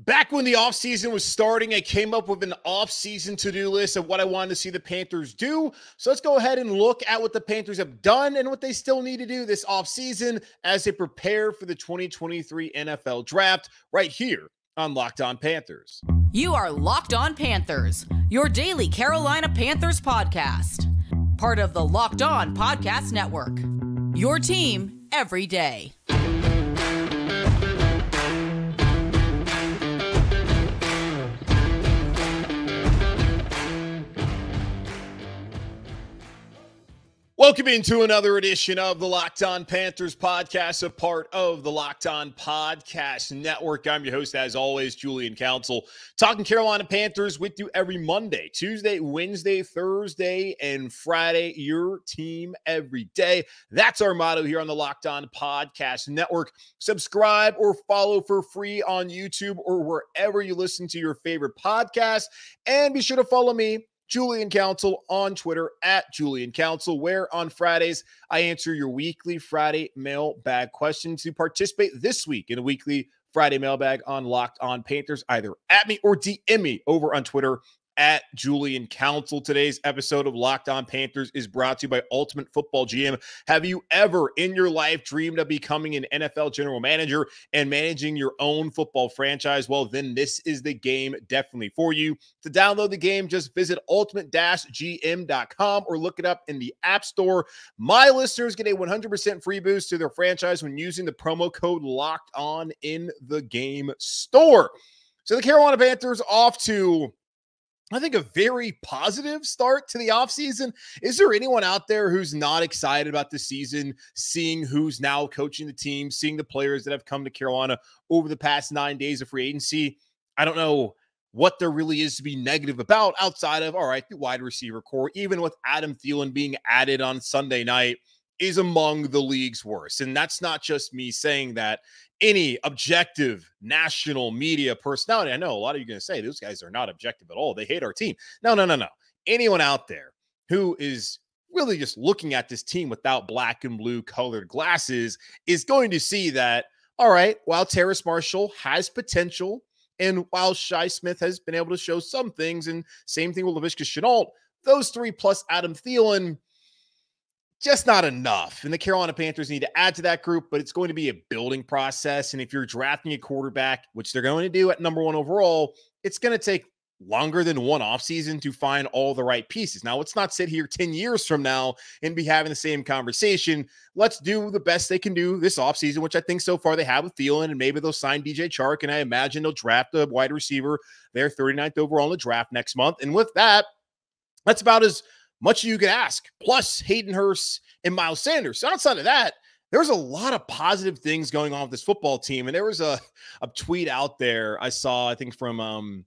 Back when the offseason was starting, I came up with an offseason to-do list of what I wanted to see the Panthers do. So let's go ahead and look at what the Panthers have done and what they still need to do this offseason as they prepare for the 2023 NFL Draft right here on Locked On Panthers. You are Locked On Panthers, your daily Carolina Panthers podcast. Part of the Locked On Podcast Network, your team every day. Welcome into another edition of the Locked On Panthers podcast, a part of the Locked On Podcast Network. I'm your host, as always, Julian Council, talking Carolina Panthers with you every Monday, Tuesday, Wednesday, Thursday, and Friday. Your team every day. That's our motto here on the Locked On Podcast Network. Subscribe or follow for free on YouTube or wherever you listen to your favorite podcast. And be sure to follow me, Julian Council, on Twitter at Julian Council, where on Fridays I answer your weekly Friday mailbag questions. To participate this week in a weekly Friday mailbag on Locked On Panthers, either at me or DM me over on Twitter at Julian Council. Today's episode of Locked On Panthers is brought to you by Ultimate Football GM. Have you ever in your life dreamed of becoming an NFL general manager and managing your own football franchise? Well, then this is the game definitely for you. To download the game, just visit ultimate-gm.com or look it up in the App Store. My listeners get a 100% free boost to their franchise when using the promo code Locked On in the game store. So the Carolina Panthers off to, I think, a very positive start to the offseason. Is there anyone out there who's not excited about the season, seeing who's now coaching the team, seeing the players that have come to Carolina over the past 9 days of free agency? I don't know what there really is to be negative about outside of, all right, the wide receiver core, even with Adam Thielen being added on Sunday night, is among the league's worst. And that's not just me saying that. Any objective national media personality, I know a lot of you are going to say those guys are not objective at all. They hate our team. No. Anyone out there who is really just looking at this team without black and blue colored glasses is going to see that, all right, while Terrace Marshall has potential and while Shi Smith has been able to show some things, and same thing with Laviska Shenault, those three plus Adam Thielen, just not enough. And the Carolina Panthers need to add to that group, but it's going to be a building process. And if you're drafting a quarterback, which they're going to do at number 1 overall, it's going to take longer than one offseason to find all the right pieces. Now, let's not sit here 10 years from now and be having the same conversation. Let's do the best they can do this offseason, which I think so far they have with Thielen, and maybe they'll sign DJ Chark, and I imagine they'll draft a wide receiver. They're 39th overall in the draft next month. And with that, that's about as much you could ask, plus Hayden Hurst and Miles Sanders. So outside of that, there's a lot of positive things going on with this football team. And there was a tweet out there I saw, I think from,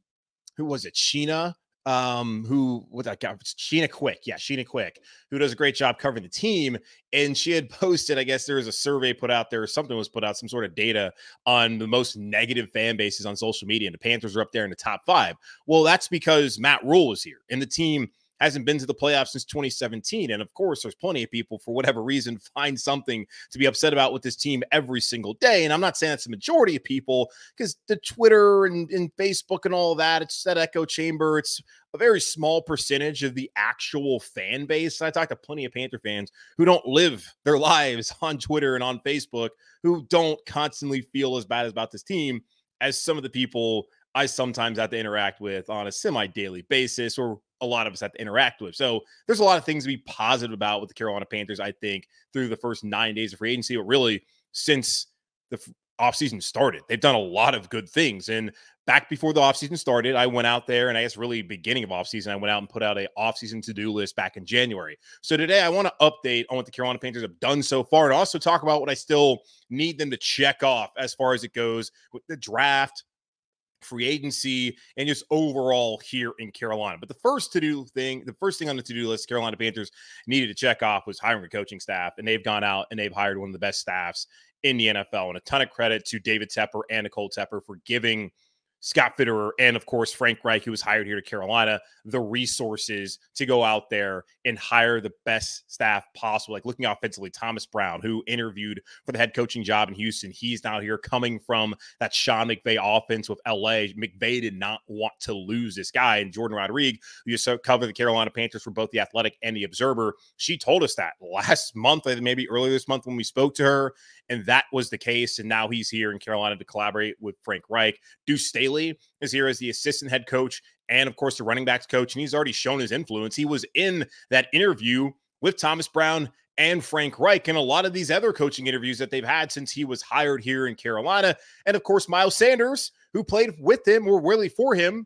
who was it? Sheena, Sheena Quick. Yeah, Sheena Quick, who does a great job covering the team. And she had posted, I guess there was a survey put out there, or something was put out, some sort of data on the most negative fan bases on social media. And the Panthers are up there in the top 5. Well, that's because Matt Rule is here and the team hasn't been to the playoffs since 2017. And of course, there's plenty of people, for whatever reason, find something to be upset about with this team every single day. And I'm not saying that's the majority of people, because the Twitter and Facebook and all of that, it's that echo chamber. It's a very small percentage of the actual fan base. I talk to plenty of Panther fans who don't live their lives on Twitter and on Facebook, who don't constantly feel as bad about this team as some of the people I sometimes have to interact with on a semi-daily basis, or a lot of us have to interact with. So there's a lot of things to be positive about with the Carolina Panthers, I think, through the first 9 days of free agency, but really since the offseason started. They've done a lot of good things. And back before the offseason started, I went out there, and I guess really beginning of offseason, I went out and put out a offseason to-do list back in January. So today I want to update on what the Carolina Panthers have done so far, and also talk about what I still need them to check off as far as it goes with the draft, free agency, and just overall here in Carolina. But the first thing on the to-do list Carolina Panthers needed to check off was hiring a coaching staff, and they've gone out and they've hired one of the best staffs in the NFL. And a ton of credit to David Tepper and Nicole Tepper for giving Scott Fitterer and, of course, Frank Reich, who was hired here to Carolina, the resources to go out there and hire the best staff possible. Like looking offensively, Thomas Brown, who interviewed for the head coaching job in Houston. He's now here coming from that Sean McVay offense with LA. McVay did not want to lose this guy. And Jordan Rodriguez, who used to cover the Carolina Panthers for both The Athletic and The Observer, she told us that last month, maybe earlier this month when we spoke to her. And that was the case. And now he's here in Carolina to collaborate with Frank Reich. Deuce Staley is here as the assistant head coach and, of course, the running backs coach. And he's already shown his influence. He was in that interview with Thomas Brown and Frank Reich and a lot of these other coaching interviews that they've had since he was hired here in Carolina. And, of course, Miles Sanders, who played with him or really for him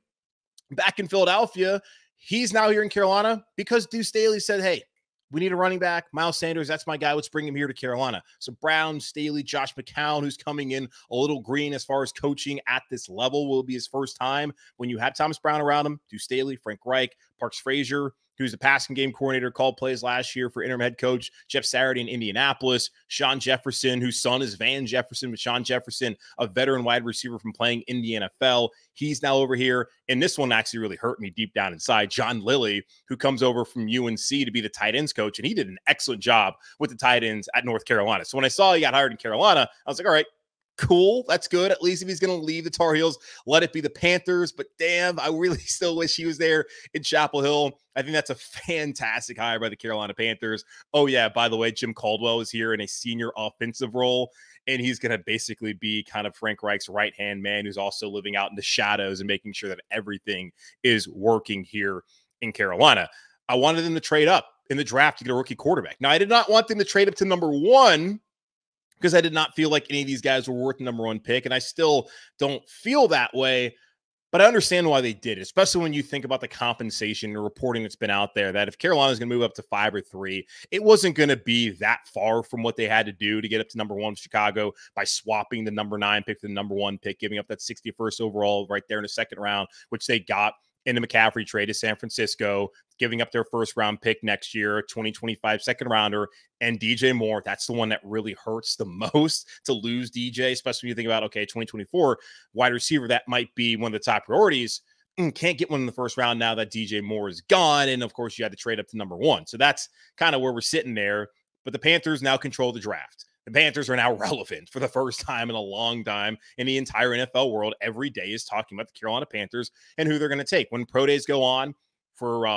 back in Philadelphia. He's now here in Carolina because Deuce Staley said, hey, we need a running back. Miles Sanders, that's my guy. Let's bring him here to Carolina. So Brown, Staley, Josh McCown, who's coming in a little green as far as coaching at this level, will be his first time. When you had Thomas Brown around him, Deuce Staley, Frank Reich, Parks Frazier, who's the passing game coordinator, called plays last year for interim head coach Jeff Saturday in Indianapolis. Sean Jefferson, whose son is Van Jefferson, but Sean Jefferson, a veteran wide receiver from playing in the NFL. He's now over here. And this one actually really hurt me deep down inside. John Lilly, who comes over from UNC to be the tight ends coach, and he did an excellent job with the tight ends at North Carolina. So when I saw he got hired in Carolina, I was like, all right, cool. That's good. At least if he's going to leave the Tar Heels, let it be the Panthers. But damn, I really still wish he was there in Chapel Hill. I think that's a fantastic hire by the Carolina Panthers. Oh, yeah, by the way, Jim Caldwell is here in a senior offensive role, and he's going to basically be kind of Frank Reich's right-hand man who's also living out in the shadows and making sure that everything is working here in Carolina. I wanted them to trade up in the draft to get a rookie quarterback. Now, I did not want them to trade up to number 1 because I did not feel like any of these guys were worth the number 1 pick, and I still don't feel that way. But I understand why they did, especially when you think about the compensation and reporting that's been out there that if Carolina is going to move up to 5 or 3, it wasn't going to be that far from what they had to do to get up to number 1 Chicago by swapping the number 9 pick to the number 1 pick, giving up that 61st overall right there in the second round, which they got in the McCaffrey trade to San Francisco, giving up their first round pick next year, a 2025 second rounder, and DJ Moore. That's the one that really hurts the most to lose DJ, especially when you think about, okay, 2024 wide receiver, that might be one of the top priorities. Can't get one in the first round now that DJ Moore is gone. And of course, you had to trade up to number 1. So that's kind of where we're sitting there. But the Panthers now control the draft. The Panthers are now relevant for the first time in a long time in the entire NFL world. Every day is talking about the Carolina Panthers and who they're going to take. When pro days go on for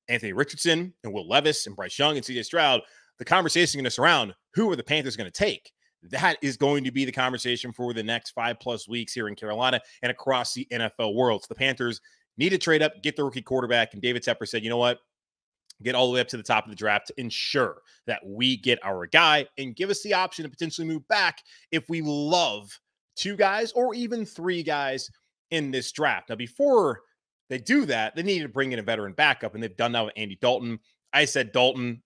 Anthony Richardson and Will Levis and Bryce Young and CJ Stroud, the conversation is going to surround who are the Panthers going to take. That is going to be the conversation for the next 5+ weeks here in Carolina and across the NFL world. So the Panthers need to trade up, get the rookie quarterback. And David Tepper said, you know what? Get all the way up to the top of the draft to ensure that we get our guy and give us the option to potentially move back if we love 2 guys or even 3 guys in this draft. Now, before they do that, they need to bring in a veteran backup, and they've done that with Andy Dalton. I said Dalton,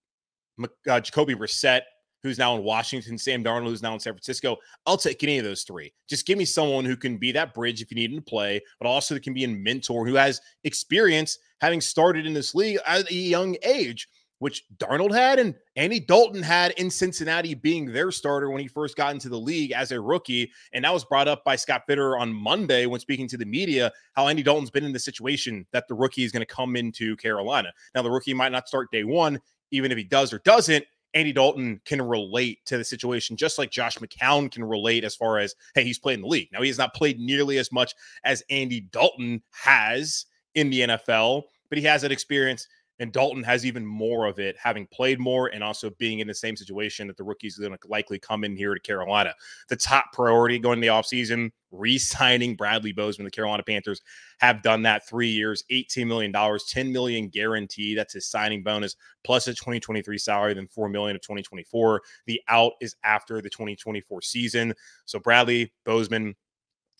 Jacoby Brissett, who's now in Washington, Sam Darnold, who's now in San Francisco. I'll take any of those 3. Just give me someone who can be that bridge if you need him to play, but also that can be a mentor who has experience having started in this league at a young age, which Darnold had and Andy Dalton had in Cincinnati being their starter when he first got into the league as a rookie. And that was brought up by Scott Fitterer on Monday when speaking to the media, how Andy Dalton's been in the situation that the rookie is going to come into Carolina. Now, the rookie might not start day 1, even if he does or doesn't. Andy Dalton can relate to the situation just like Josh McCown can relate as far as, hey, he's played in the league. Now, he has not played nearly as much as Andy Dalton has in the NFL, but he has that experience, and Dalton has even more of it, having played more and also being in the same situation that the rookie's going to likely come in here to Carolina. The top priority going into the offseason, re-signing Bradley Bozeman. The Carolina Panthers have done that 3 years, $18 million, $10 million guaranteed. That's his signing bonus, plus a 2023 salary, then $4 million of 2024. The out is after the 2024 season. So Bradley Bozeman,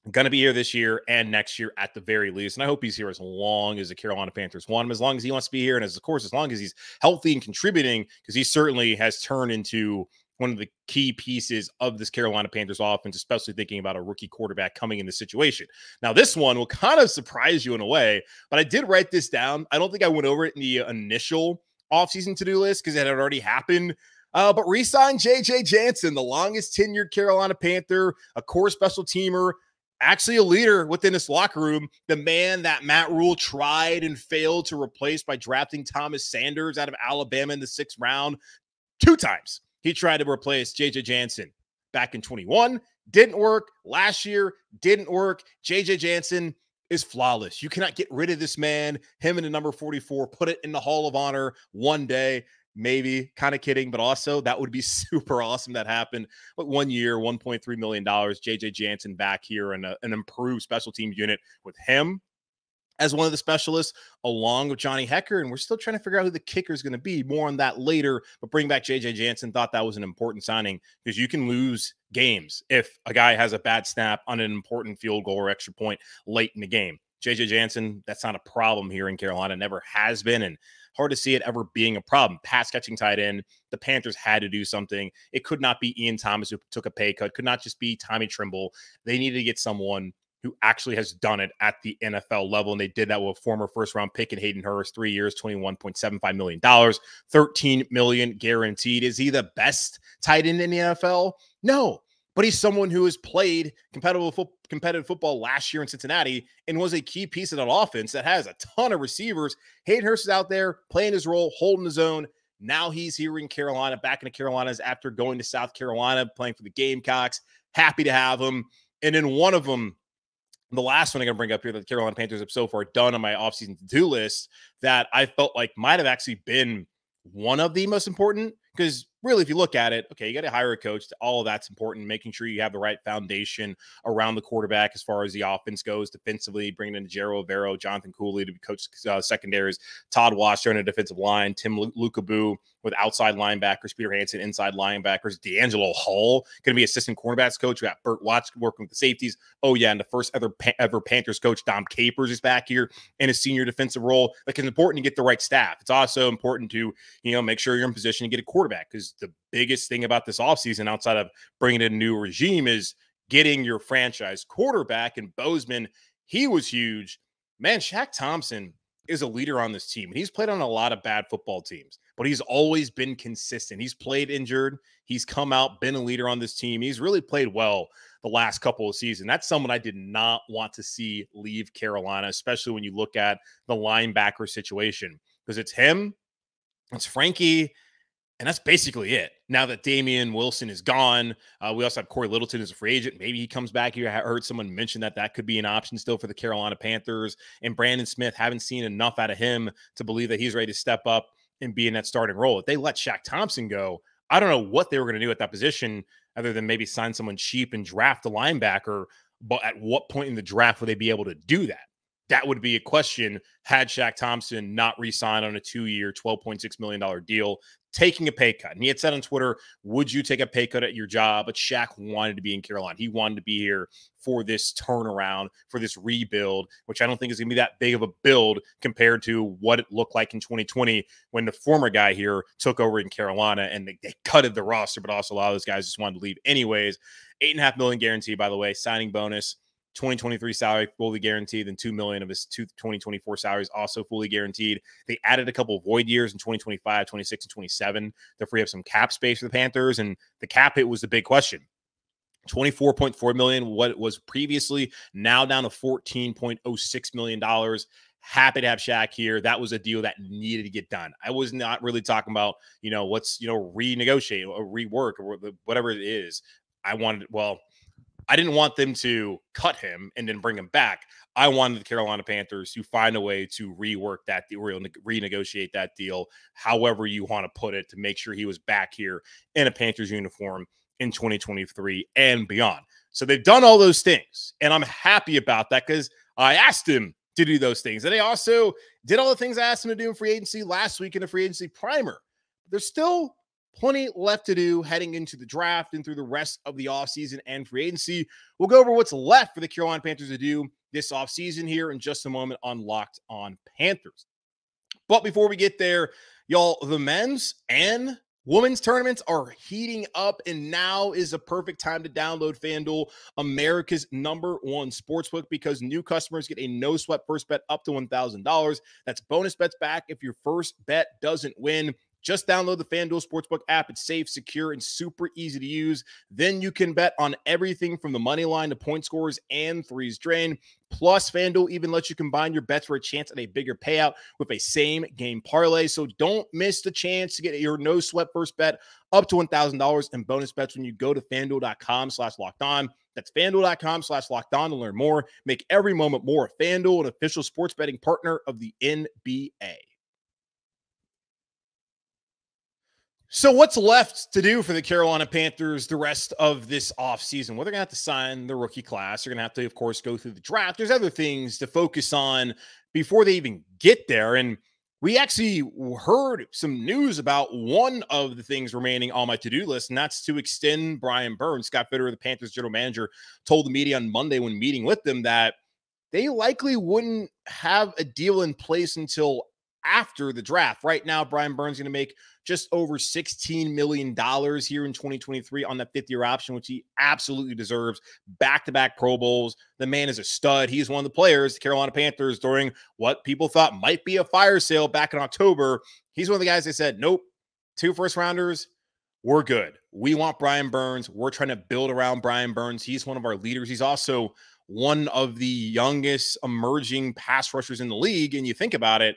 going to be here this year and next year at the very least. And I hope he's here as long as the Carolina Panthers want him, as long as he wants to be here. And as long as he's healthy and contributing, because he certainly has turned into one of the key pieces of this Carolina Panthers offense, especially thinking about a rookie quarterback coming in this situation. Now, this one will kind of surprise you in a way, but I did write this down. I don't think I went over it in the initial offseason to-do list because it had already happened. But re-sign J.J. Jansen, the longest tenured Carolina Panther, a core special teamer, actually a leader within this locker room, the man that Matt Rule tried and failed to replace by drafting Thomas Sanders out of Alabama in the 6th round 2 times. He tried to replace JJ Jansen back in 21, didn't work. Last year, didn't work. JJ Jansen is flawless. You cannot get rid of this man, him in the number 44, put it in the Hall of Honor one day. Maybe, kind of kidding, but also that would be super awesome that happened. But 1 year, $1.3 million, JJ Jansen back here and an improved special team unit with him as one of the specialists, along with Johnny Hekker. And we're still trying to figure out who the kicker is going to be. More on that later. But bring back JJ Jansen. Thought that was an important signing because you can lose games if a guy has a bad snap on an important field goal or extra point late in the game. JJ Jansen, that's not a problem here in Carolina. Never has been, and hard to see it ever being a problem. Pass catching tight end. The Panthers had to do something. It could not be Ian Thomas who took a pay cut. Could not just be Tommy Trimble. They needed to get someone who actually has done it at the NFL level, and they did that with former first-round pick and Hayden Hurst, 3 years, $21.75 million, $13 million guaranteed. Is he the best tight end in the NFL? No. But he's someone who has played competitive football last year in Cincinnati and was a key piece of that offense that has a ton of receivers. Hayden Hurst is out there playing his role, holding his own. Now he's here in Carolina, back in the Carolinas after going to South Carolina, playing for the Gamecocks. Happy to have him. And then one of them, the last one I'm going to bring up here that the Carolina Panthers have so far done on my offseason to-do list that I felt like might have actually been one of the most important, because really, if you look at it, okay, you got to hire a coach. All of that's important, making sure you have the right foundation around the quarterback as far as the offense goes defensively, bringing in Jero Vero, Jonathan Cooley to coach secondaries, Todd Washer on a defensive line, Tim Lukabu with outside linebackers, Peter Hansen inside linebackers, D'Angelo Hall going to be assistant cornerbacks coach. We got Burt Watts working with the safeties. Oh, yeah, and the first ever Panthers coach, Dom Capers, is back here in a senior defensive role. Like, it's important to get the right staff. It's also important to, make sure you're in position to get a quarterback, because the biggest thing about this offseason outside of bringing in a new regime is getting your franchise quarterback. And Bozeman, he was huge. Man, Shaq Thompson is a leader on this team, and he's played on a lot of bad football teams, but he's always been consistent. He's played injured. He's come out, been a leader on this team. He's really played well the last couple of seasons. That's someone I did not want to see leave Carolina, especially when you look at the linebacker situation, because it's him, it's Frankie, and that's basically it. Now that Damian Wilson is gone, we also have Corey Littleton as a free agent. Maybe he comes back here. I heard someone mention that could be an option still for the Carolina Panthers. And Brandon Smith, haven't seen enough out of him to believe that he's ready to step up and be in that starting role. If they let Shaq Thompson go, I don't know what they were going to do at that position other than maybe sign someone cheap and draft a linebacker. But at what point in the draft would they be able to do that? That would be a question had Shaq Thompson not re-signed on a 2-year, $12.6 million deal, taking a pay cut. And he had said on Twitter, would you take a pay cut at your job? But Shaq wanted to be in Carolina. He wanted to be here for this turnaround, for this rebuild, which I don't think is going to be that big of a build compared to what it looked like in 2020 when the former guy here took over in Carolina and they cutted the roster, but also a lot of those guys just wanted to leave anyways. $8.5 million guarantee, by the way, signing bonus. 2023 salary fully guaranteed, and $2 million of his 2024 salaries also fully guaranteed. They added a couple of void years in 2025, 26, and 27 to free up some cap space for the Panthers, and the cap hit was the big question. $24.4 million, what it was previously, now down to $14.06 million. Happy to have Shaq here. That was a deal that needed to get done. I was not really talking about, renegotiate or rework or whatever it is. I didn't want them to cut him and then bring him back. I wanted the Carolina Panthers to find a way to rework that deal, renegotiate that deal, however you want to put it, to make sure he was back here in a Panthers uniform in 2023 and beyond. So they've done all those things, and I'm happy about that because I asked him to do those things. And they also did all the things I asked him to do in free agency last week in the free agency primer. There's still plenty left to do heading into the draft and through the rest of the offseason and free agency. We'll go over what's left for the Carolina Panthers to do this offseason here in just a moment on Locked On Panthers. But before we get there, y'all, the men's and women's tournaments are heating up, and now is the perfect time to download FanDuel, America's #1 sportsbook, because new customers get a no-sweat first bet up to $1,000. That's bonus bets back if your first bet doesn't win. Just download the FanDuel Sportsbook app. It's safe, secure, and super easy to use. Then you can bet on everything from the money line to point scores and threes drained. Plus, FanDuel even lets you combine your bets for a chance at a bigger payout with a same-game parlay. So don't miss the chance to get your no-sweat first bet up to $1,000 in bonus bets when you go to FanDuel.com/lockedon. That's FanDuel.com/lockedon to learn more. Make every moment more. FanDuel, an official sports betting partner of the NBA. So what's left to do for the Carolina Panthers the rest of this offseason? Well, they're going to have to sign the rookie class. They're going to have to, of course, go through the draft. There's other things to focus on before they even get there. And we actually heard some news about one of the things remaining on my to-do list, and that's to extend Brian Burns. Scott Fitterer, the Panthers general manager, told the media on Monday when meeting with them that they likely wouldn't have a deal in place until after the draft. Right now, Brian Burns is going to make just over $16 million here in 2023 on that fifth-year option, which he absolutely deserves. Back-to-back Pro Bowls. The man is a stud. He's one of the players, the Carolina Panthers, during what people thought might be a fire sale back in October. He's one of the guys that said, nope, 2 first-rounders, we're good. We want Brian Burns. We're trying to build around Brian Burns. He's one of our leaders. He's also one of the youngest emerging pass rushers in the league, and you think about it,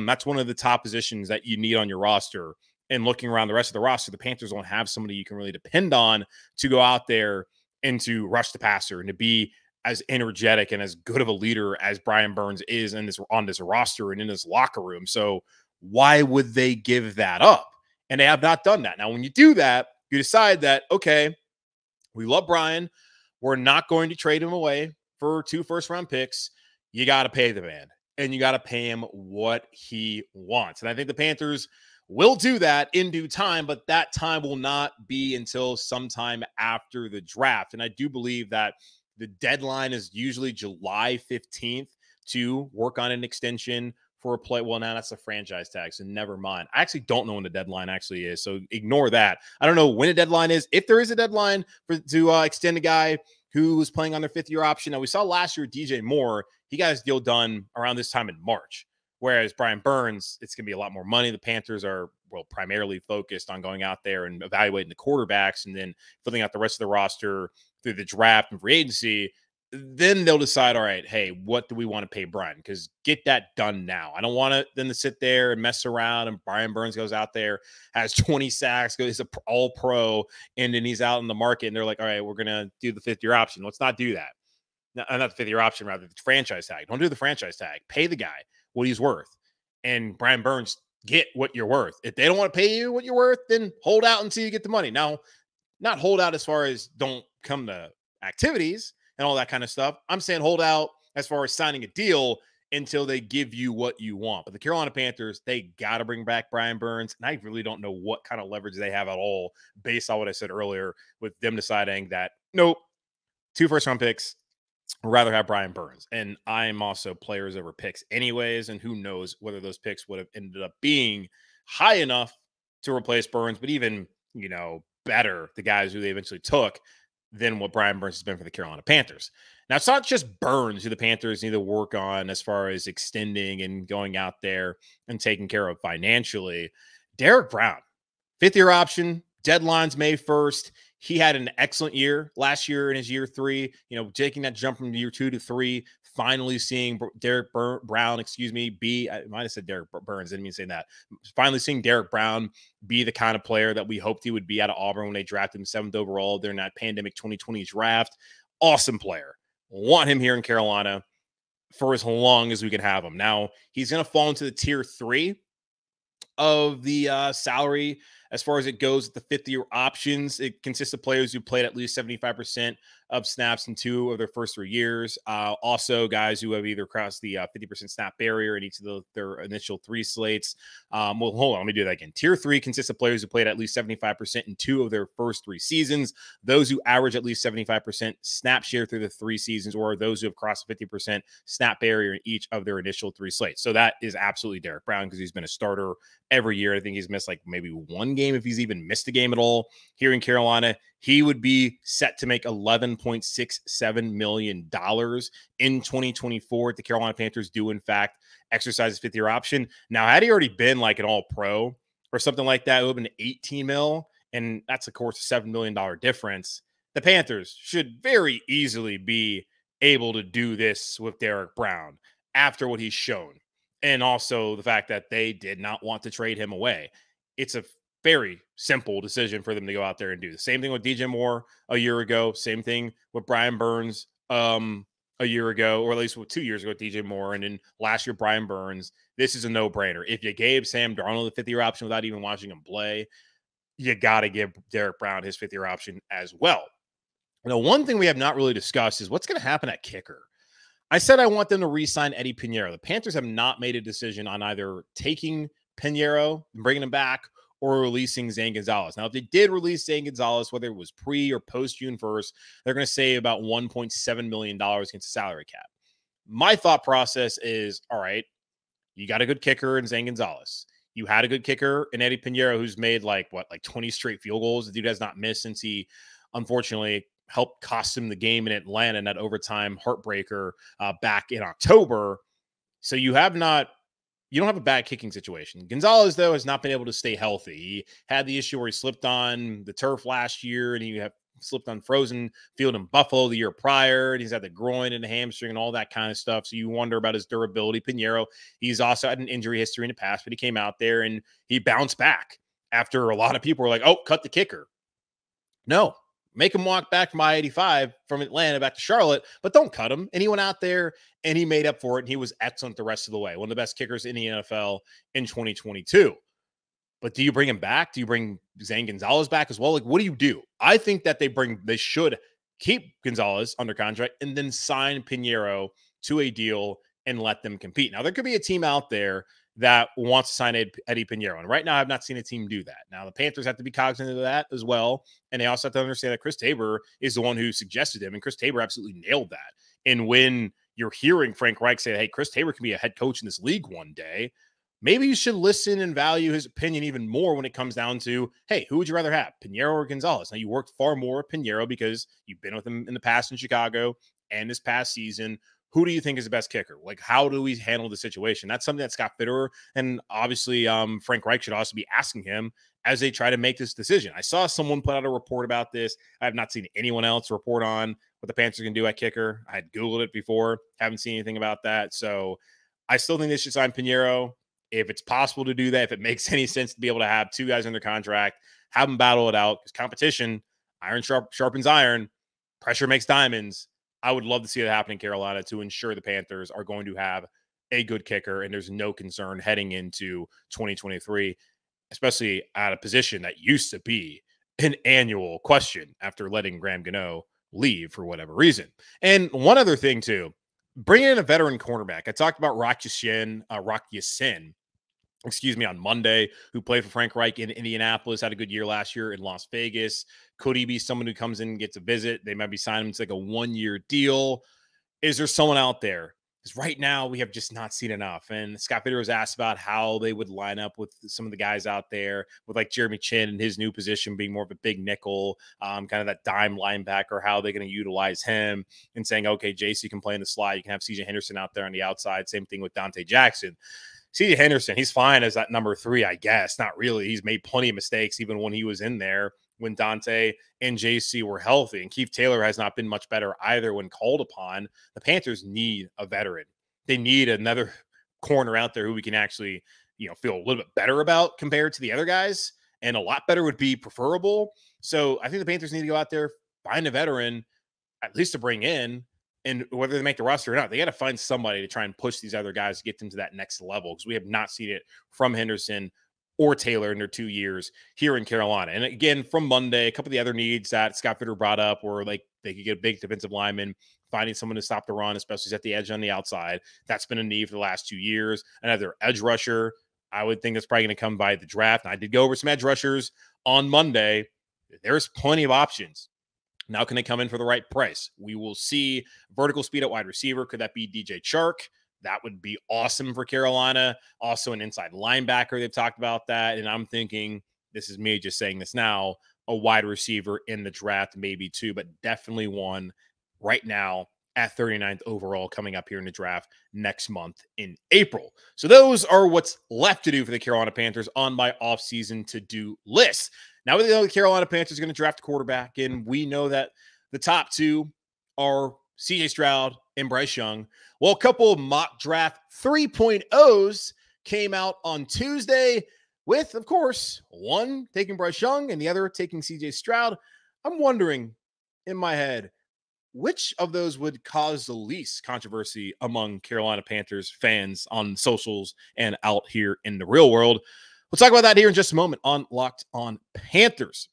that's one of the top positions that you need on your roster. And looking around the rest of the roster, the Panthers don't have somebody you can really depend on to go out there and to rush the passer and to be as energetic and as good of a leader as Brian Burns is on this roster and in this locker room. So why would they give that up? And they have not done that. Now, when you do that, you decide that, okay, we love Brian. We're not going to trade him away for 2 first-round picks. You got to pay the man. And you got to pay him what he wants. And I think the Panthers will do that in due time, but that time will not be until sometime after the draft. And I do believe that the deadline is usually July 15th to work on an extension for a play. Well, now that's a franchise tag, so never mind. I actually don't know when the deadline actually is, so ignore that. I don't know when a deadline is. If there is a deadline to extend a guy who was playing on their 5th-year option. Now, we saw last year DJ Moore, he got his deal done around this time in March, whereas Brian Burns, it's going to be a lot more money. The Panthers are, primarily focused on going out there and evaluating the quarterbacks and then filling out the rest of the roster through the draft and free agency. Then they'll decide, all right, hey, what do we want to pay Brian? Because get that done now. I don't want them to sit there and mess around and Brian Burns goes out there, has 20 sacks, he's an all-pro, and then he's out in the market, and they're like, all right, we're going to do the 5th-year option. Let's not do that. No, not the 5th-year option, rather, the franchise tag. Don't do the franchise tag. Pay the guy what he's worth. And Brian Burns, get what you're worth. If they don't want to pay you what you're worth, then hold out until you get the money. Now, not hold out as far as don't come to activities and all that kind of stuff. I'm saying hold out as far as signing a deal until they give you what you want. But the Carolina Panthers, they got to bring back Brian Burns. And I really don't know what kind of leverage they have at all based on what I said earlier with them deciding that, nope, 2 first-round picks, I'd rather have Brian Burns. And I'm also players over picks anyways, and who knows whether those picks would have ended up being high enough to replace Burns, but even, better, the guys who they eventually took, than what Brian Burns has been for the Carolina Panthers. Now, it's not just Burns who the Panthers need to work on as far as extending and going out there and taking care of financially. Derek Brown, 5th-year option, deadline's May 1st. He had an excellent year last year in his year 3, taking that jump from year 2 to 3, finally seeing Derek Brown, be, I might have said Derek Burns, didn't mean saying that. Finally seeing Derek Brown be the kind of player that we hoped he would be out of Auburn when they drafted him 7th overall during that pandemic 2020 draft. Awesome player. Want him here in Carolina for as long as we can have him. Now, he's going to fall into the tier 3 of the salary as far as it goes at the 5th-year options. It consists of players who played at least 75% of snaps in 2 of their first 3 years. Also, guys who have either crossed the 50% snap barrier in each of their initial 3 slates. Hold on, let me do that again. Tier 3 consists of players who played at least 75% in 2 of their first 3 seasons. Those who average at least 75% snap share through the 3 seasons, or those who have crossed the 50% snap barrier in each of their initial 3 slates. So that is absolutely Derek Brown, because he's been a starter every year. I think he's missed like maybe 1 game, if he's even missed a game at all here in Carolina. He would be set to make $11.67 million in 2024 if the Carolina Panthers do, in fact, exercise his 5th-year option. Now, had he already been like an all-pro or something like that, it would have been 18 mil. And that's, of course, a $7 million difference. The Panthers should very easily be able to do this with Derek Brown after what he's shown. And also the fact that they did not want to trade him away. It's a very simple decision for them to go out there and do. The same thing with DJ Moore a year ago. Same thing with Brian Burns a year ago, or at least 2 years ago with DJ Moore. And then last year, Brian Burns. This is a no-brainer. If you gave Sam Darnold the fifth-year option without even watching him play, you got to give Derek Brown his fifth-year option as well. Now, one thing we have not really discussed is what's going to happen at kicker. I said I want them to re-sign Eddie Pinheiro. The Panthers have not made a decision on either taking Pinheiro and bringing him back or releasing Zane Gonzalez. Now, if they did release Zane Gonzalez, whether it was pre or post June 1st, they're going to save about $1.7 million against the salary cap. My thought process is, all right, you got a good kicker in Zane Gonzalez. You had a good kicker in Eddie Pinheiro, who's made like 20 straight field goals. The dude has not missed since he, unfortunately, helped cost him the game in Atlanta in that overtime heartbreaker back in October. So you don't have a bad kicking situation. Gonzalez, though, has not been able to stay healthy. He had the issue where he slipped on the turf last year, and he slipped on frozen field in Buffalo the year prior, and he's had the groin and the hamstring and all that kind of stuff. So you wonder about his durability. Pinheiro, he's also had an injury history in the past, but he came out there and he bounced back after a lot of people were like, oh, cut the kicker. No. Make him walk back from I-85 from Atlanta back to Charlotte, but don't cut him. And he went out there and he made up for it, and he was excellent the rest of the way. One of the best kickers in the NFL in 2022. But do you bring him back? Do you bring Zane Gonzalez back as well? Like, what do you do? I think that they should keep Gonzalez under contract and then sign Pinheiro to a deal and let them compete. Now, there could be a team out there that wants to sign Eddie Pinheiro. And right now, I've not seen a team do that. Now, the Panthers have to be cognizant of that as well. And they also have to understand that Chris Tabor is the one who suggested him. And Chris Tabor absolutely nailed that. And when you're hearing Frank Reich say, hey, Chris Tabor can be a head coach in this league one day, maybe you should listen and value his opinion even more when it comes down to, hey, who would you rather have, Pinheiro or Gonzalez? Now, you worked far more with Pinheiro because you've been with him in the past in Chicago and this past season. Who do you think is the best kicker? Like, how do we handle the situation? That's something that Scott Fitterer and obviously Frank Reich should also be asking him as they try to make this decision. I saw someone put out a report about this. I have not seen anyone else report on what the Panthers can do at kicker. I had Googled it before. Haven't seen anything about that. So I still think they should sign Pinheiro. If it's possible to do that, if it makes any sense to be able to have two guys under contract, have them battle it out, because competition, iron sharpens iron, pressure makes diamonds. I would love to see that happen in Carolina to ensure the Panthers are going to have a good kicker, and there's no concern heading into 2023, especially at a position that used to be an annual question after letting Graham Gano leave for whatever reason. And one other thing, too, bringing in a veteran cornerback. I talked about Rock Ya-Sin, on Monday, who played for Frank Reich in Indianapolis, had a good year last year in Las Vegas. Could he be someone who comes in and gets a visit? They might be signing him to like a one-year deal. Is there someone out there? Because right now we have just not seen enough. And Scott Fitterer was asked about how they would line up with some of the guys out there with like Jeremy Chin in his new position being more of a big nickel, kind of that dime linebacker, how they're going to utilize him, and saying, okay, JC can play in the slot. You can have CJ Henderson out there on the outside. Same thing with Dante Jackson. CJ Henderson, he's fine as that number 3, I guess. Not really. He's made plenty of mistakes even when he was in there when Dante and JC were healthy. And Keith Taylor has not been much better either when called upon. The Panthers need a veteran. They need another corner out there who we can actually, feel a little bit better about compared to the other guys. And a lot better would be preferable. So I think the Panthers need to go out there, find a veteran, at least to bring in. And whether they make the roster or not, they got to find somebody to try and push these other guys to get them to that next level, because we have not seen it from Henderson or Taylor in their 2 years here in Carolina. And again, from Monday, a couple of the other needs that Scott Fitterer brought up were like they could get a big defensive lineman, finding someone to stop the run, especially at the edge on the outside. That's been a need for the last 2 years. Another edge rusher, I would think that's probably going to come by the draft. And I did go over some edge rushers on Monday. There's plenty of options. Now, can they come in for the right price? We will see. Vertical speed at wide receiver. Could that be DJ Chark? That would be awesome for Carolina. Also an inside linebacker. They've talked about that. And I'm thinking, this is me just saying this now, a wide receiver in the draft, maybe 2, but definitely one right now at 39th overall coming up here in the draft next month in April. So those are what's left to do for the Carolina Panthers on my offseason to-do list. Now we know the Carolina Panthers are going to draft a quarterback, and we know that the top two are CJ Stroud and Bryce Young. Well, a couple of mock draft 3.0s came out on Tuesday with, of course, one taking Bryce Young and the other taking CJ Stroud. I'm wondering in my head, which of those would cause the least controversy among Carolina Panthers fans on socials and out here in the real world? We'll talk about that here in just a moment on Locked On Panthers.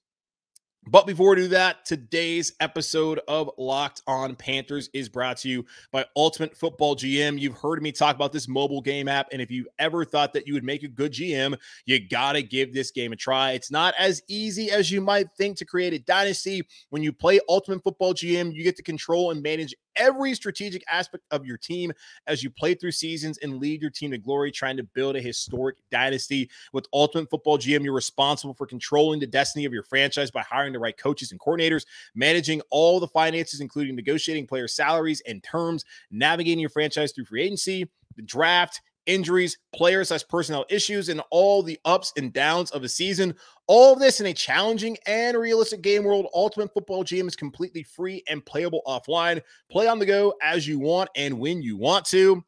But before we do that, today's episode of Locked On Panthers is brought to you by Ultimate Football GM. You've heard me talk about this mobile game app, and if you've ever thought that you would make a good GM, you got to give this game a try. It's not as easy as you might think to create a dynasty. When you play Ultimate Football GM, you get to control and manage every strategic aspect of your team as you play through seasons and lead your team to glory, trying to build a historic dynasty. With Ultimate Football GM, you're responsible for controlling the destiny of your franchise by hiring the right coaches and coordinators, managing all the finances, including negotiating player salaries and terms, navigating your franchise through free agency, the draft, injuries, players/personnel issues, and all the ups and downs of a season. All of this in a challenging and realistic game world. Ultimate Football GM is completely free and playable offline. Play on the go as you want and when you want to.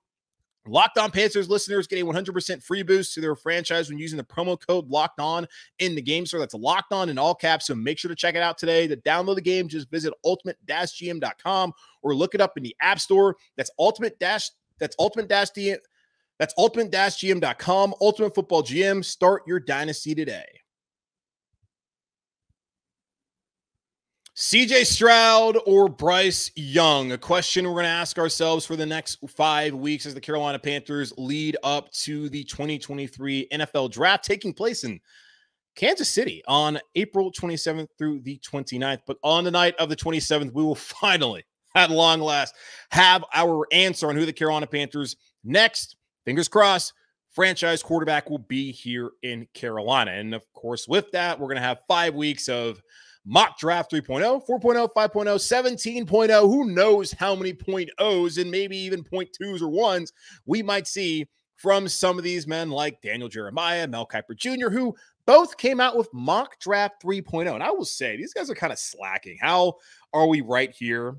Locked On Panthers listeners get a 100% free boost to their franchise when using the promo code Locked On in the game store. That's Locked On in all caps, so make sure to check it out today. To download the game, just visit ultimate-gm.com or look it up in the App Store. That's ultimate-gm.com. Ultimate Football GM. Start your dynasty today. CJ Stroud or Bryce Young? A question we're going to ask ourselves for the next 5 weeks as the Carolina Panthers lead up to the 2023 NFL Draft taking place in Kansas City on April 27th through the 29th. But on the night of the 27th, we will finally, at long last, have our answer on who the Carolina Panthers next, fingers crossed, franchise quarterback will be here in Carolina. And of course, with that, we're going to have 5 weeks of mock draft 3.0, 4.0, 5.0, 17.0. Who knows how many .0s and maybe even .2s or 1s we might see from some of these men like Daniel Jeremiah, Mel Kiper Jr., who both came out with mock draft 3.0. And I will say, these guys are kind of slacking. How are we right here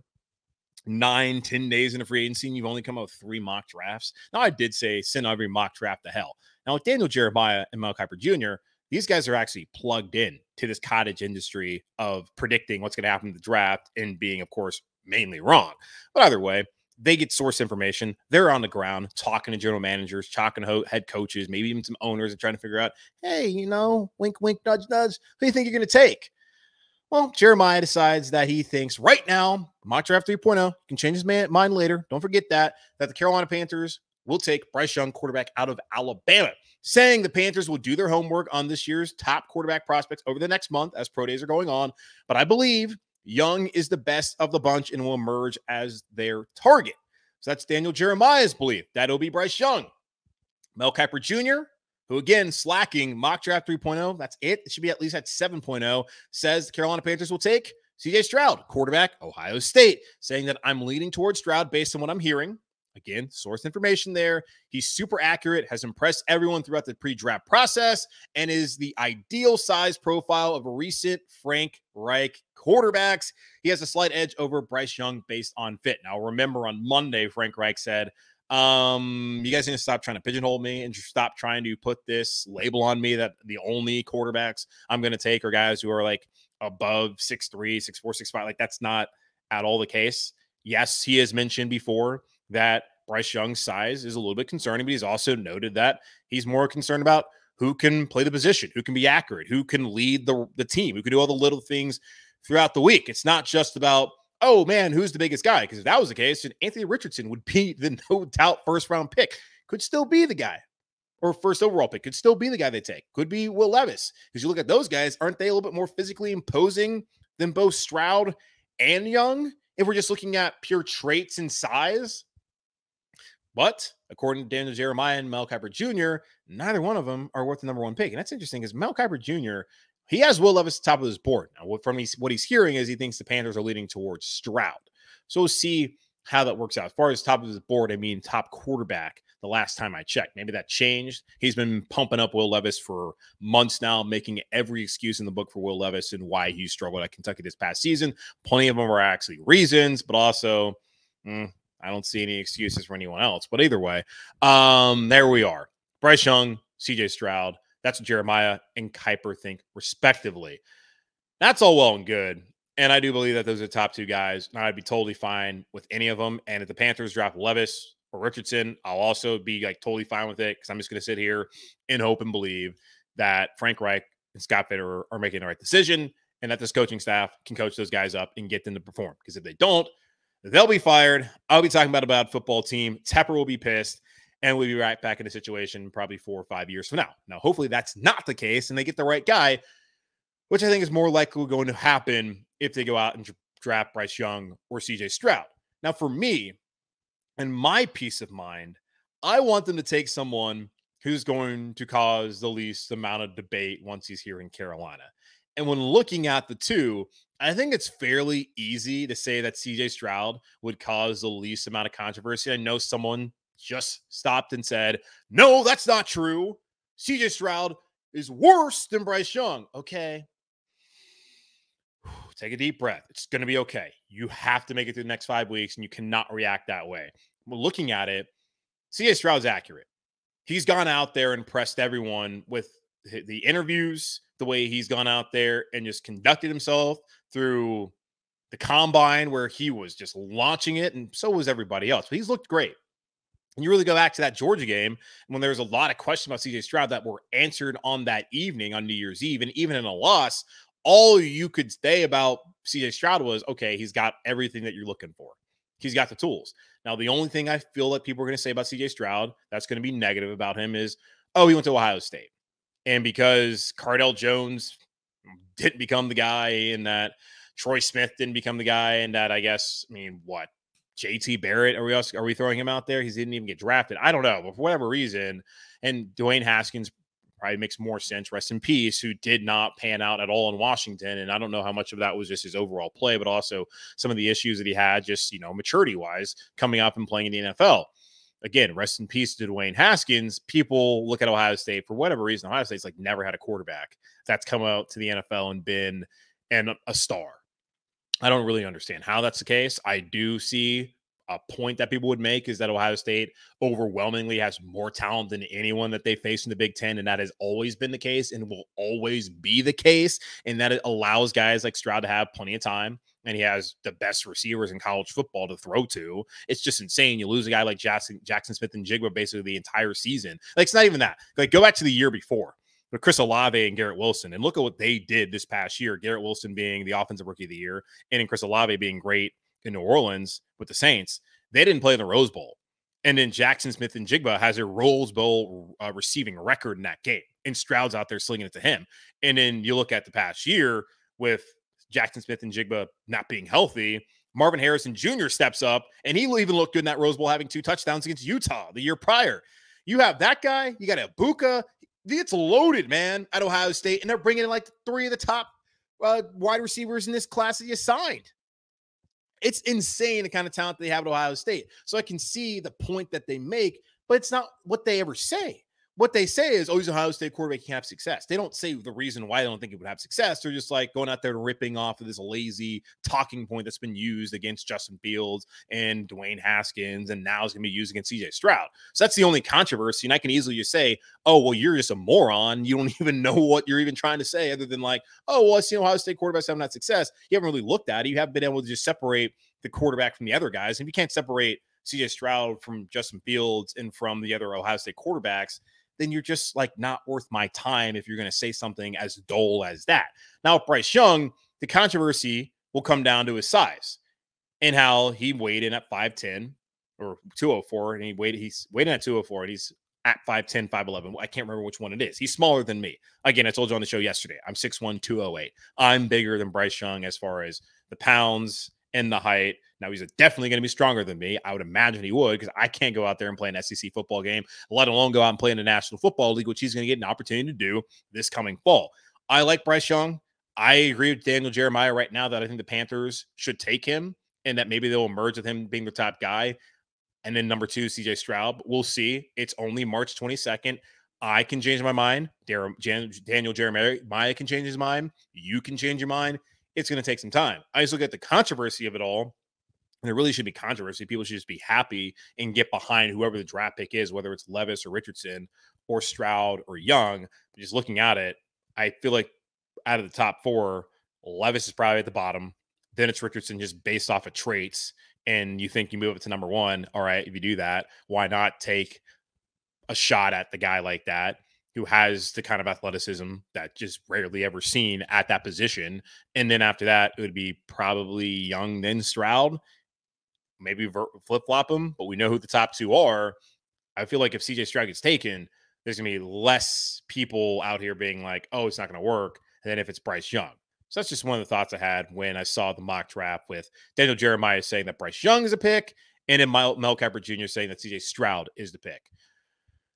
9-10 days into free agency and you've only come out with 3 mock drafts? Now, I did say send every mock draft to hell. Now, with Daniel Jeremiah and Mel Kiper Jr., these guys are actually plugged in to this cottage industry of predicting what's going to happen in the draft and being, of course, mainly wrong. But either way, they get source information. They're on the ground talking to general managers, talking to head coaches, maybe even some owners, and trying to figure out, hey, wink, wink, nudge, nudge, who do you think you're going to take? Well, Jeremiah decides that he thinks right now, mock draft 3.0, can change his mind later. Don't forget that the Carolina Panthers will take Bryce Young, quarterback out of Alabama, saying the Panthers will do their homework on this year's top quarterback prospects over the next month as pro days are going on. But I believe Young is the best of the bunch and will emerge as their target. So that's Daniel Jeremiah's belief. That'll be Bryce Young. Mel Kiper Jr., who again, slacking mock draft 3.0, that's it. It should be at least at 7.0, says the Carolina Panthers will take CJ Stroud, quarterback, Ohio State, saying that I'm leaning towards Stroud based on what I'm hearing. Again, source information there. He's super accurate, has impressed everyone throughout the pre-draft process, and is the ideal size profile of a recent Frank Reich quarterbacks. He has a slight edge over Bryce Young based on fit. Now, remember on Monday, Frank Reich said, you guys need to stop trying to pigeonhole me and stop trying to put this label on me that the only quarterbacks I'm going to take are guys who are like above 6'3", 6'4", 6'5". Like, that's not at all the case. Yes, he has mentioned before that Bryce Young's size is a little bit concerning, but he's also noted that he's more concerned about who can play the position, who can be accurate, who can lead the team, who can do all the little things throughout the week. It's not just about, oh, man, who's the biggest guy? Because if that was the case, then Anthony Richardson would be the no-doubt first-round pick. Could still be the guy. Or first overall pick. Could still be the guy they take. Could be Will Levis. Because you look at those guys, aren't they a little bit more physically imposing than both Stroud and Young? If we're just looking at pure traits and size. But according to Daniel Jeremiah and Mel Kiper Jr., neither one of them are worth the number 1 pick. And that's interesting because Mel Kiper Jr., he has Will Levis at the top of his board. Now, what he's hearing is he thinks the Panthers are leaning towards Stroud. So we'll see how that works out. As far as top of his board, I mean top quarterback the last time I checked. Maybe that changed. He's been pumping up Will Levis for months now, making every excuse in the book for Will Levis and why he struggled at Kentucky this past season. Plenty of them are actually reasons, but also I don't see any excuses for anyone else. But either way, there we are. Bryce Young, CJ Stroud. That's what Jeremiah and Kiper think, respectively. That's all well and good. And I do believe that those are the top two guys. And I'd be totally fine with any of them. And if the Panthers draft Levis or Richardson, I'll also be like totally fine with it, because I'm just going to sit here and hope and believe that Frank Reich and Scott Fitter are making the right decision, and that this coaching staff can coach those guys up and get them to perform. Because if they don't, they'll be fired. I'll be talking about a bad football team. Tepper will be pissed. And we'll be right back in a situation probably 4 or 5 years from now. Now, hopefully that's not the case and they get the right guy, which I think is more likely going to happen if they go out and draft Bryce Young or CJ Stroud. Now, for me and my peace of mind, I want them to take someone who's going to cause the least amount of debate once he's here in Carolina. And when looking at the two, I think it's fairly easy to say that CJ Stroud would cause the least amount of controversy. I know someone just stopped and said, no, that's not true. CJ Stroud is worse than Bryce Young. Okay. Take a deep breath. It's going to be okay. You have to make it through the next 5 weeks, and you cannot react that way. Well, looking at it, CJ Stroud's accurate. He's gone out there and impressed everyone with the interviews, the way he's gone out there and just conducted himself through the combine, where he was just launching it, and so was everybody else. But he's looked great. And you really go back to that Georgia game when there was a lot of questions about CJ Stroud that were answered on that evening on New Year's Eve. And even in a loss, all you could say about CJ Stroud was, okay, he's got everything that you're looking for. He's got the tools. Now, the only thing I feel like people are going to say about CJ Stroud that's going to be negative about him is, oh, he went to Ohio State. And because Cardell Jones didn't become the guy, and that Troy Smith didn't become the guy, and that JT Barrett, are we throwing him out there? He didn't even get drafted. I don't know, but for whatever reason, and Dwayne Haskins probably makes more sense, rest in peace, who did not pan out at all in Washington. And I don't know how much of that was just his overall play, but also some of the issues that he had just, maturity-wise coming up and playing in the NFL. Again, rest in peace to Dwayne Haskins. People look at Ohio State, for whatever reason, Ohio State's never had a quarterback that's come out to the NFL and been a star. I don't really understand how that's the case. I do see a point that people would make is that Ohio State overwhelmingly has more talent than anyone that they face in the Big Ten, and that has always been the case and will always be the case, and that it allows guys like Stroud to have plenty of time, and he has the best receivers in college football to throw to. It's just insane. You lose a guy like Jackson Smith and Jigba basically the entire season. It's not even that. Go back to the year before. But Chris Olave and Garrett Wilson, and look at what they did this past year. Garrett Wilson being the offensive rookie of the year, and Chris Olave being great in New Orleans with the Saints. They didn't play in the Rose Bowl. And then Jackson Smith and Jigba has a Rose Bowl receiving record in that game, and Stroud's out there slinging it to him. And then you look at the past year with Jackson Smith and Jigba not being healthy, Marvin Harrison Jr. steps up, and he even looked good in that Rose Bowl, having 2 touchdowns against Utah the year prior. You have that guy. You got Ibuka. It's loaded, man, at Ohio State, and they're bringing in 3 of the top wide receivers in this class that you signed. It's insane the kind of talent they have at Ohio State. So I can see the point that they make, but it's not what they ever say. What they say is, oh, he's an Ohio State quarterback, he can't have success. They don't say the reason why they don't think he would have success. They're just going out there and ripping off of this lazy talking point that's been used against Justin Fields and Dwayne Haskins, and now it's going to be used against CJ Stroud. So that's the only controversy. And I can easily just say, oh, well, you're just a moron. You don't even know what you're even trying to say, other than oh, well, I've seen Ohio State quarterbacks having that success. You haven't really looked at it. You haven't been able to just separate the quarterback from the other guys. And if you can't separate CJ Stroud from Justin Fields and from the other Ohio State quarterbacks, then you're just not worth my time if you're going to say something as dull as that. Now, with Bryce Young, the controversy will come down to his size and how he weighed in at 5'10" or 204, and he's weighed in at 204, and he's at 5'10", 5'11". I can't remember which one it is. He's smaller than me. Again, I told you on the show yesterday, I'm 6'1", 208. I'm bigger than Bryce Young as far as the pounds and the height. Now, he's definitely going to be stronger than me. I would imagine he would, because I can't go out there and play an SEC football game, let alone go out and play in the National Football League, which he's going to get an opportunity to do this coming fall. I like Bryce Young. I agree with Daniel Jeremiah right now that I think the Panthers should take him and that maybe they'll emerge with him being the top guy. And then number 2, CJ Stroud. We'll see. It's only March 22nd. I can change my mind. Daniel Jeremiah can change his mind. You can change your mind. It's going to take some time. I just look at the controversy of it all. And there really should be controversy. People should just be happy and get behind whoever the draft pick is, whether it's Levis or Richardson or Stroud or Young. But just looking at it, I feel like out of the top 4, Levis is probably at the bottom. Then it's Richardson just based off of traits. And you think you move it to number 1. All right, if you do that, why not take a shot at the guy like that who has the kind of athleticism that just rarely ever seen at that position? And then after that, it would be probably Young, then Stroud. Maybe flip-flop them, but we know who the top 2 are. I feel like if CJ Stroud gets taken, there's going to be less people out here being like, oh, it's not going to work, than if it's Bryce Young. So that's just one of the thoughts I had when I saw the mock draft with Daniel Jeremiah saying that Bryce Young is a pick, and then Mel Kiper Jr. saying that CJ Stroud is the pick.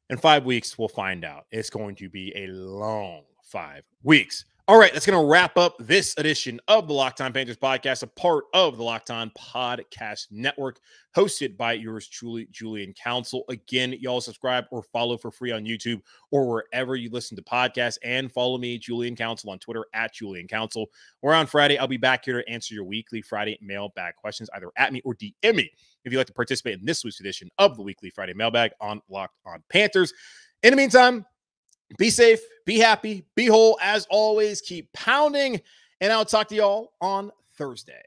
In 5 weeks, we'll find out. It's going to be a long 5 weeks. All right, that's going to wrap up this edition of the Locked On Panthers podcast, a part of the Locked On Podcast Network, hosted by yours truly, Julian Council. Again, y'all subscribe or follow for free on YouTube or wherever you listen to podcasts, and follow me, Julian Council, on Twitter at Julian Council. Or on Friday, I'll be back here to answer your weekly Friday mailbag questions, either at me or DM me if you'd like to participate in this week's edition of the weekly Friday mailbag on Locked On Panthers. In the meantime, be safe, be happy, be whole. As always, keep pounding, and I'll talk to y'all on Thursday.